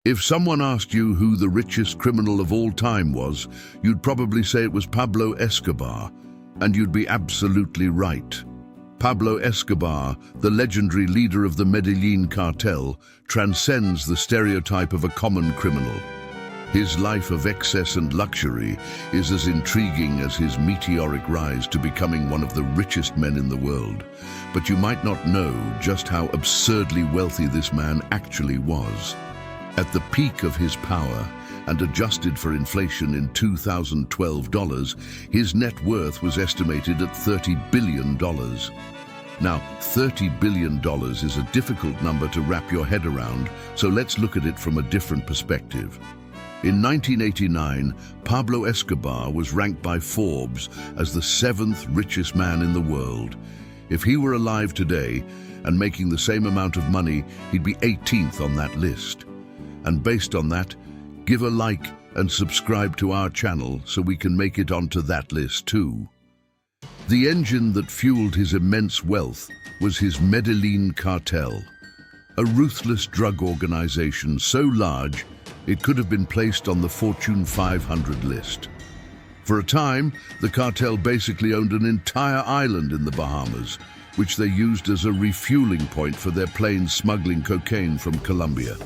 If someone asked you who the richest criminal of all time was, you'd probably say it was Pablo Escobar, and you'd be absolutely right. Pablo Escobar, the legendary leader of the Medellin cartel, transcends the stereotype of a common criminal. His life of excess and luxury is as intriguing as his meteoric rise to becoming one of the richest men in the world. But you might not know just how absurdly wealthy this man actually was. At the peak of his power, and adjusted for inflation in 2012 dollars, his net worth was estimated at $30 billion. Now, $30 billion is a difficult number to wrap your head around, so let's look at it from a different perspective. In 1989, Pablo Escobar was ranked by Forbes as the 7th richest man in the world. If he were alive today and making the same amount of money, he'd be 18th on that list. And based on that, give a like and subscribe to our channel so we can make it onto that list too. The engine that fueled his immense wealth was his Medellin cartel, a ruthless drug organization so large it could have been placed on the Fortune 500 list. For a time, the cartel basically owned an entire island in the Bahamas, which they used as a refueling point for their planes smuggling cocaine from Colombia.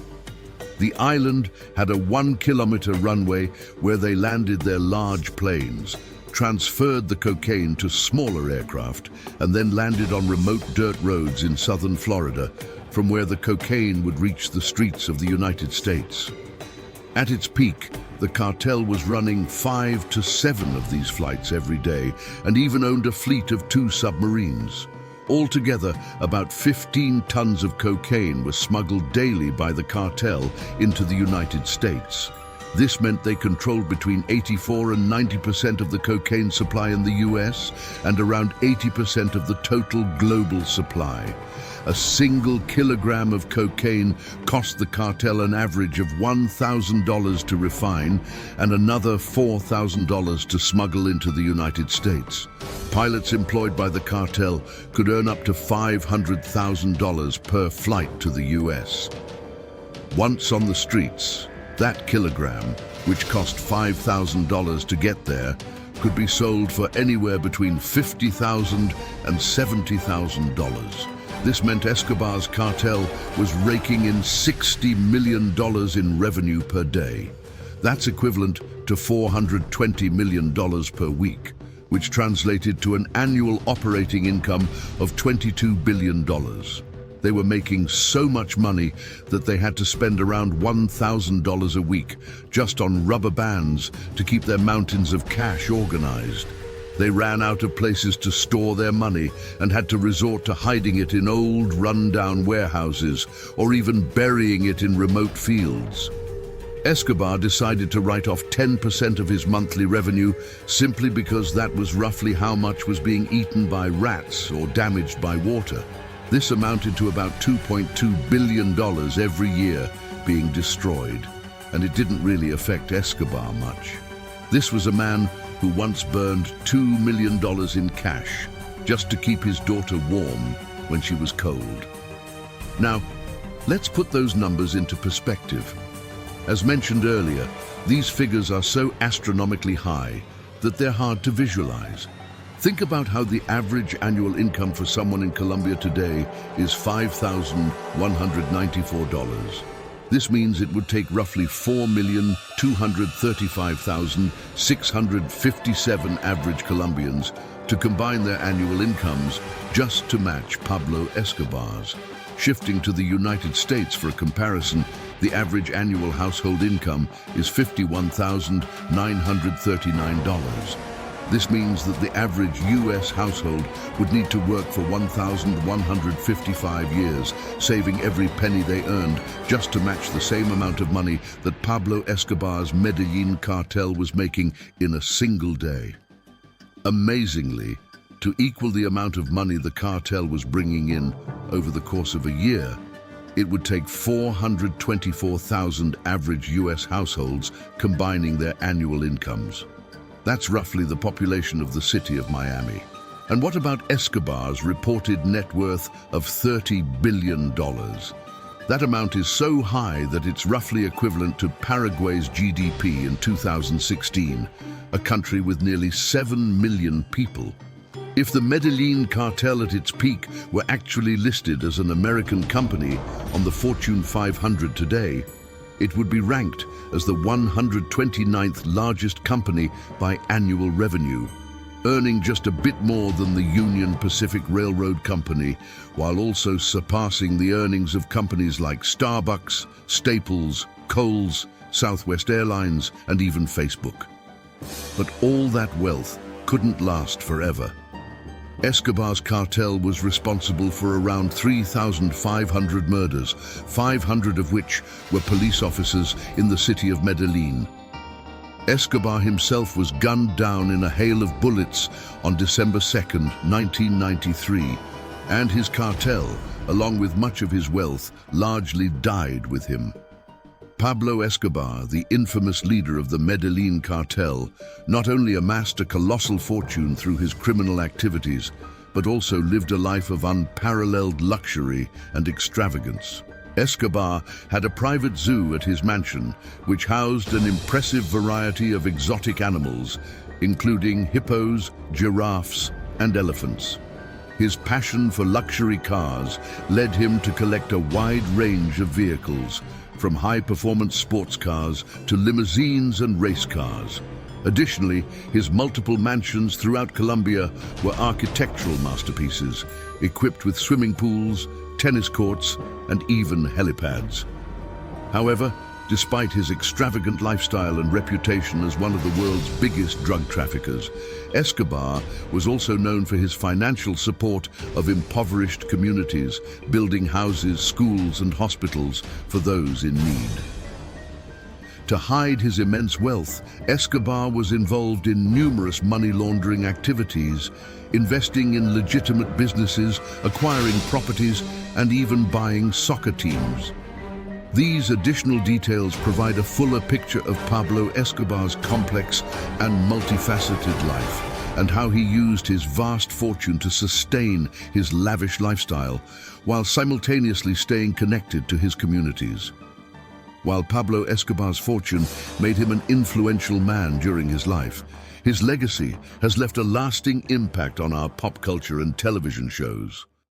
The island had a 1-kilometer runway where they landed their large planes, transferred the cocaine to smaller aircraft, and then landed on remote dirt roads in southern Florida, from where the cocaine would reach the streets of the United States. At its peak, the cartel was running 5 to 7 of these flights every day, and even owned a fleet of 2 submarines. Altogether, about 15 tons of cocaine was smuggled daily by the cartel into the United States. This meant they controlled between 84 and 90% of the cocaine supply in the US and around 80% of the total global supply. A single kilogram of cocaine cost the cartel an average of $1,000 to refine and another $4,000 to smuggle into the United States. Pilots employed by the cartel could earn up to $500,000 per flight to the US. Once on the streets, that kilogram, which cost $5,000 to get there, could be sold for anywhere between $50,000 and $70,000. This meant Escobar's cartel was raking in $60 million in revenue per day. That's equivalent to $420 million per week, which translated to an annual operating income of $22 billion. They were making so much money that they had to spend around $1,000 a week just on rubber bands to keep their mountains of cash organized. They ran out of places to store their money and had to resort to hiding it in old, run-down warehouses or even burying it in remote fields. Escobar decided to write off 10% of his monthly revenue simply because that was roughly how much was being eaten by rats or damaged by water. This amounted to about $2.2 billion every year being destroyed, and it didn't really affect Escobar much. This was a man who once burned $2 million in cash just to keep his daughter warm when she was cold. Now, let's put those numbers into perspective. As mentioned earlier, these figures are so astronomically high that they're hard to visualize. Think about how the average annual income for someone in Colombia today is $5,194. This means it would take roughly 4,235,657 average Colombians to combine their annual incomes just to match Pablo Escobar's. Shifting to the United States for a comparison, the average annual household income is $51,939. This means that the average US household would need to work for 1,155 years, saving every penny they earned just to match the same amount of money that Pablo Escobar's Medellin cartel was making in a single day. Amazingly, to equal the amount of money the cartel was bringing in over the course of a year, it would take 424,000 average US households combining their annual incomes. That's roughly the population of the city of Miami. And what about Escobar's reported net worth of $30 billion? That amount is so high that it's roughly equivalent to Paraguay's GDP in 2016, a country with nearly 7 million people. If the Medellin cartel at its peak were actually listed as an American company on the Fortune 500 today, it would be ranked as the 129th largest company by annual revenue, earning just a bit more than the Union Pacific Railroad Company, while also surpassing the earnings of companies like Starbucks, Staples, Kohl's, Southwest Airlines, and even Facebook. But all that wealth couldn't last forever. Escobar's cartel was responsible for around 3,500 murders, 500 of which were police officers in the city of Medellin. Escobar himself was gunned down in a hail of bullets on December 2nd, 1993, and his cartel, along with much of his wealth, largely died with him. Pablo Escobar, the infamous leader of the Medellin cartel, not only amassed a colossal fortune through his criminal activities, but also lived a life of unparalleled luxury and extravagance. Escobar had a private zoo at his mansion, which housed an impressive variety of exotic animals, including hippos, giraffes, and elephants. His passion for luxury cars led him to collect a wide range of vehicles, from high-performance sports cars to limousines and race cars. Additionally, his multiple mansions throughout Colombia were architectural masterpieces, equipped with swimming pools, tennis courts, and even helipads. However, despite his extravagant lifestyle and reputation as one of the world's biggest drug traffickers, Escobar was also known for his financial support of impoverished communities, building houses, schools, and hospitals for those in need. To hide his immense wealth, Escobar was involved in numerous money laundering activities, investing in legitimate businesses, acquiring properties, and even buying soccer teams. These additional details provide a fuller picture of Pablo Escobar's complex and multifaceted life, and how he used his vast fortune to sustain his lavish lifestyle, while simultaneously staying connected to his communities. While Pablo Escobar's fortune made him an influential man during his life, his legacy has left a lasting impact on our pop culture and television shows.